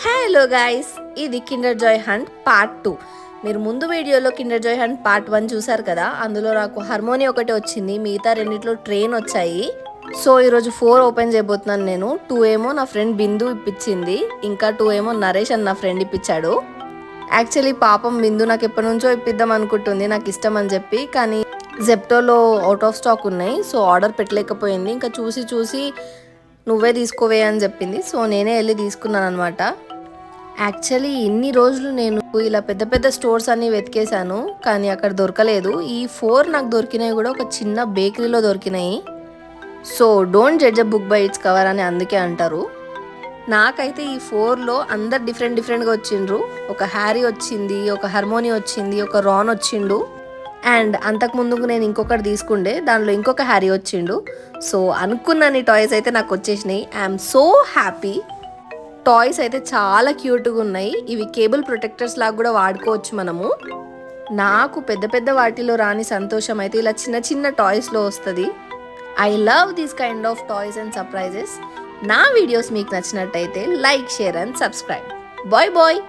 Hello guys, ఇది Kinder Joy hunt part 2. మీరు ముందు వీడియోలో కిండర్ జాయ్ హంట్ పార్ట్ 1 చూసారు కదా. అందులో నాకు హార్మోని ఒకటి వచ్చింది, మిగతా రెండిట్లో ట్రైన్ వచ్చాయి. సో ఈరోజు 4 ఓపెన్ చేయబోతున్నాను నేను. 2 ఏమో నా ఫ్రెండ్ బిందు ఇప్పించింది, ఇంకా 2 ఏమో నరేష్ అని నా ఫ్రెండ్ ఇప్పించాడు. యాక్చువల్లీ పాపం బిందు నాకు ఎప్పటి నుంచో ఇప్పిద్దాం అనుకుంటుంది, నాకు ఇష్టం అని చెప్పి. కానీ జెప్టోలో అవుట్ ఆఫ్ స్టాక్ ఉన్నాయి, సో ఆర్డర్ పెట్టలేకపోయింది. ఇంకా చూసి నువ్వే తీసుకోవే అని చెప్పింది, సో నేనే వెళ్ళి తీసుకున్నాను అనమాట. యాక్చువల్లీ ఇన్ని రోజులు నేను ఇలా పెద్ద పెద్ద స్టోర్స్ అన్ని వెతికేశాను, కానీ అక్కడ దొరకలేదు. ఈ 4 నాకు దొరికినాయి కూడా ఒక చిన్న బేకరీలో దొరికినాయి. So don't judge a book by its cover అని అందుకే అంటారు. నాకైతే ఈ 4లో అందరు డిఫరెంట్గా వచ్చిండ్రు. ఒక హ్యారీ వచ్చింది, ఒక హార్మోని వచ్చింది, ఒక రాన్ వచ్చిండు, అండ్ అంతకుముందుకు నేను ఇంకొకటి తీసుకుండే, దానిలో ఇంకొక హ్యారీ వచ్చిండు. సో అనుకున్నన్ని టాయ్స్ అయితే నాకు వచ్చేసినాయి. I'm so happy. టాయ్స్ అయితే చాలా క్యూట్గా ఉన్నాయి. ఇవి కేబుల్ ప్రొటెక్టర్స్ లాగా కూడా వాడుకోవచ్చు మనము. నాకు పెద్ద పెద్ద వాటిలో రాని సంతోషం అయితే ఇలా చిన్న చిన్న టాయ్స్లో వస్తుంది. I love these kind of toys and surprises. నా వీడియోస్ మీకు నచ్చినట్టయితే like, share and subscribe. Bye bye.